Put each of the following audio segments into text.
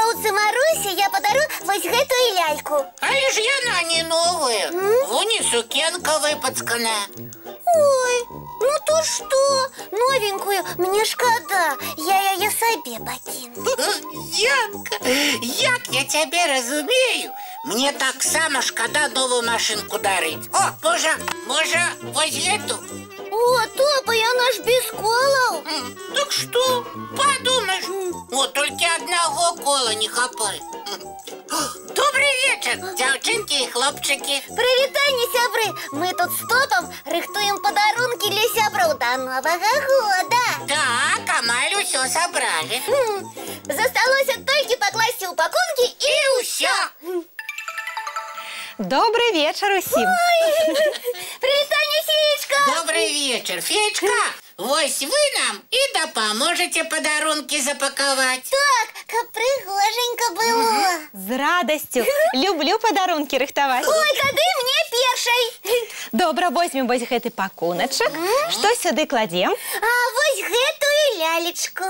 бабуцы Марусе я подарю вось гэтую ляльку. Але ж яна не новая. Вон і сукенка выпацканая. Ой, ну то что? Новенькую мне шкода. Я яе сабе пакіну. Янка, як я цябе разумею, мне таксама шкода новую машинку дарыць. О, можа, вось гэту? О, топа, яна ж без колаў. Так что, подумаешь, вот только одного кола не хапает. Добрый вечер, дзяўчынкі и хлопчики. Прывітанне, сябры. Мы тут с Топом рыхтуем подарунки для сяброў до Нового года. Так, амаль усё собрали. Засталося толькі пакласці упакункі і ўсё. Добрый вечер усім. Прывітанне, Феечка. Добрый вечер, Феечка. Вось вы нам и дапаможете подарунки запаковать. Так, каб прыгоженька было. З радасцю. Люблю падарункі рыхтаваць. Ой, тады мне першай. Добра, возьмем вось гэты пакуначак. Што сюды кладзем? А вось гэтую лялечку.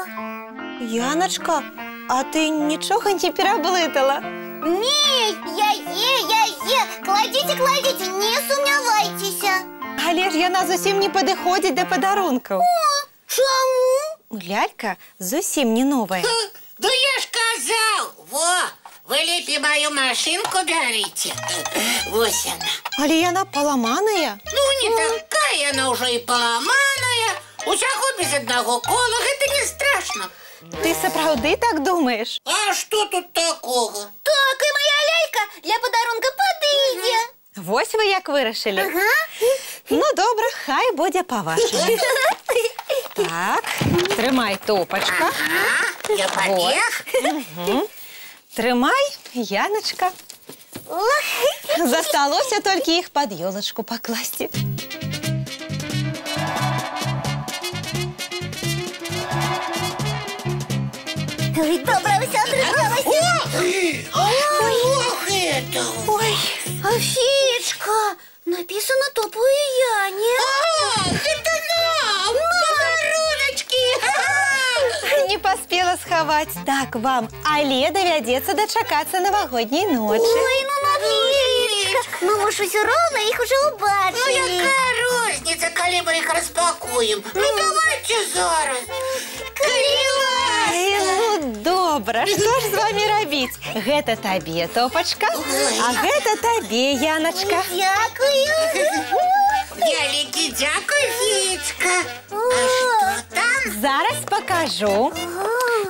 Яначка, а ты нічога не пераблытала? Не, яе. Кладите, не сумнявайцеся. Але ж яна зусім не падыходзіць да падарункаў. Чаму? Лялька зусім не новая. Да я ж казал, вы лепей мою машинку берите. Вось она. Але яна паламаная. Ну, не такая она уже и поломаная. Усяго без одного кола, это не страшно. Ты сапраўды так думаеш? А что тут такого? Так, и моя лялька для подарунка подыйдзе. Вось вы як вырашылі. Ну, добра, хай будзе па-вашаму. Так, трымай, Топачка. Я побег. Трымай, Яначка. Засталося толькі іх пад ёлачку пакласці. Ой, добра, ўсё атрымалася. Ох, это. Ой, а Феечка, написано Топу и Яне. Это нам! Подаруночки! Не паспела схаваць. Так вам, але давядзецца дачакацца навагодняй ночы. Ой, ну Феечка, ну мы ж усё роўна іх уже Ну, убачылі. якая розница, коли мы их распакуем? Ну, давайте зараз. Ну, добра, што ж з вамі рабіць? Гэта табе, Топачка, а гэта табе, Яначка. Дякую. Вялікі дзякуй, Феечка. А что там? Зараз покажу.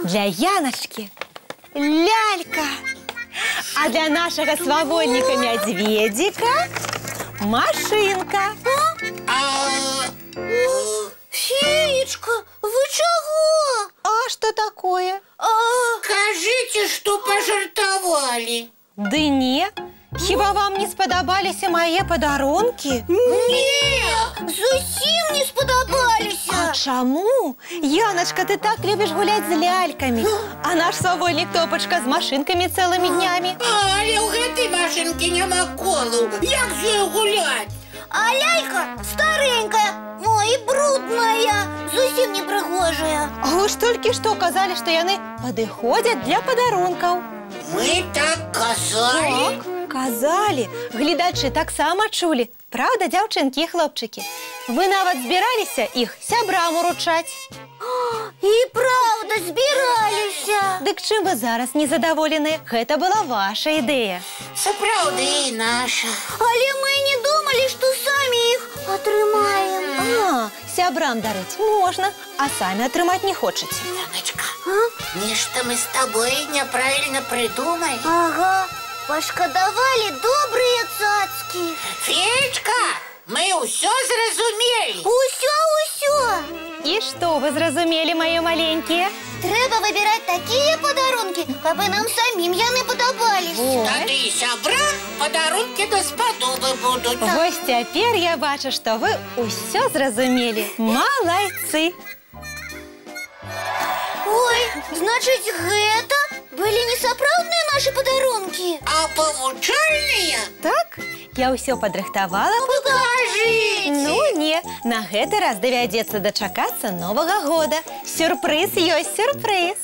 Для Яначки лялька, а для нашего свавольника-медведика машинка. Феечка, вы чего? А что такое? Скажите, что пожартовали. Да не, хіба вам не сподобалися мои подарунки? Нет! Зусім не сподобалися. А чаму? Яночка, ты так любишь гулять с ляльками, а наш свавольник Топочка с машинками целыми днями. Але ў гэтай машинкі няма колу. Як з ёй гуляць? А лялька старенькая, ой, и брудная, зусім не пригожая. А вы ж толькі што казалі, што яны падыходзяць для падарункаў. Мы так казалі. Казалі, гледачы таксама чулі. Правда, дзяўчынкі і хлопчыкі? Вы нават збіраліся іх сябрам уручаць. И правда збіраліся. Дык чым вы зараз незадаволены? Гэта была ваша ідэя. Сапраўды наша. Але мы не думали, что сами их атрымаем. А, сябрам дарыць можна, а самі атрымаць не хочаце. Яночка, нешта мы с тобой неправильно придумали. Ага, пошкодовали добрые цацки. Феечка, мы ўсё зразумелі. Усё. І што вы зразумелі, маё маленькія? Трэба выбирать такие подарунки, кабы нам самим яны подобались. Тады і сябрам подарунки даспадобы будуць. Вось цяпер я бачу, што вы ўсё зразумелі. Малайцы! Ой, значит, гэта были несапраўдныя наши подарунки. А павучальныя? Так, я ўсё падрыхтавала. Покажите. Ну не, на гэты раз давядзецца дачакацца Новага года. Сюрпрыз ёсць сюрпрыз.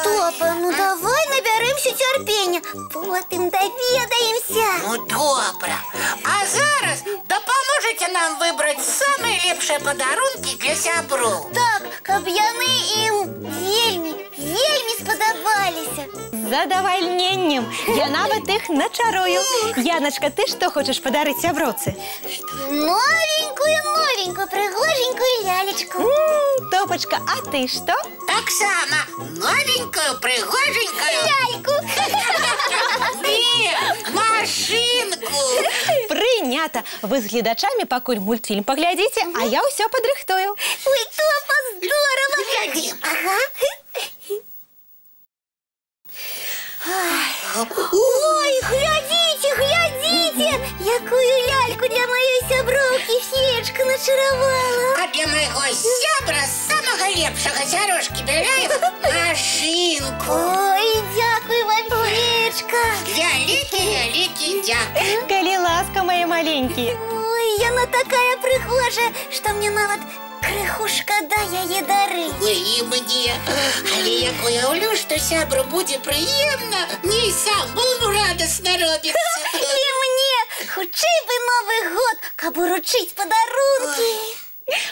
Топа, ну давай наберемося терпіння, потім довідаємося. Ну добре. А зараз допоможете нам вибрати самі ліпші подарунки для сябру. Так, каб яны ім вельмі сподобалися. З задовольненнем. Я навіть їх начарую. Яночка, ти що хочеш подарити сяброці? Новенькую, пригоженькую лялечку. Топочка, а ти що? Так само новенькую, пригоженькую Ляльку. Ні, машинку. Прийнято. Ви з глядачами покуль мультфільм поглядите, а я все подрихтую. Ой, Топа, здорово. Глядим. Ага. Ой, глядите, якую ляльку для моей сябровки феечка начаровала. А для моего сябра самого лепшего Сережки Беляева машинку. Ой, дякую вам, феечка. Великий дякую. Коли ласка, мои маленькие. Ой, яна такая прихожая, что мне нават крыху шкода яе дарыць. Ой, і мені. Але як уявлю, що сябру буде приємно, мені самому радосно робиться. І мне, хутчэй бы Новый год, каб уручыць подарунки.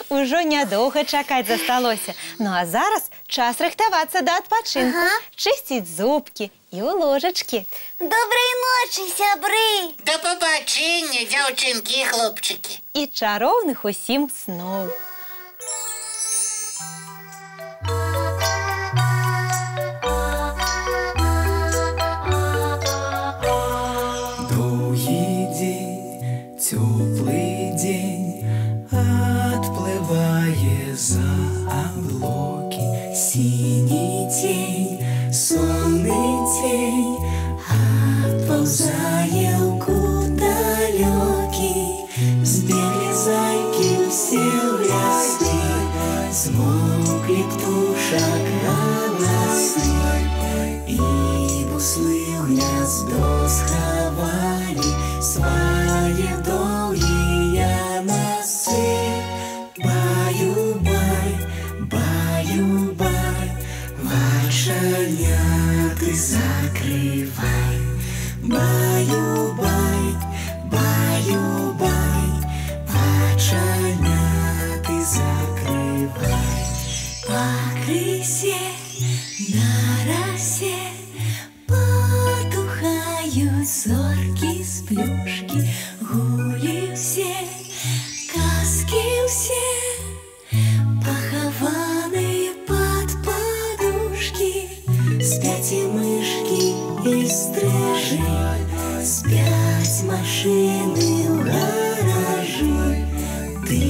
Ужо нядоўга чакаць засталося. Ну а зараз час рыхтавацца да адпачынку. Ага. Чысціць зубкі і ў ложачкі. Доброй ночи, сябры. До побачення, дзяўчынкі і хлопчыкі. І чароўных усім сноў. Долгий день, теплый день, отплывая за облаки. Синий тень, сонный тень, отползая в далекий. Сбегли зайки все в лесны, смолкли птушек голосы, и буслы в гнездо сховали свои долгие носы. Баю-бай, баю-бай, вошаняты закрывай. Баю-бай, баю-бай, вошаняты закрывай. По крысе на росе потухают зорки с плюшки. Гули все, казки все, похованы под подушки. Спят и мышки, и стрижи, спят машины в гаражи. Ты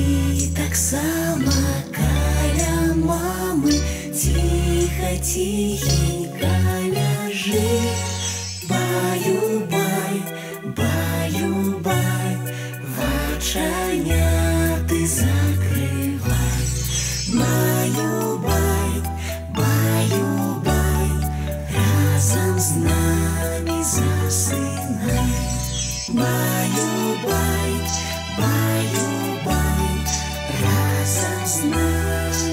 так само каля мамы, тихо-тихенько ляжи. Баю-бай, баю-бай, вочаняты закрывай. Баю-бай, баю-бай, разом с нами засынай. Баю-бай, баю-бай, разом с нами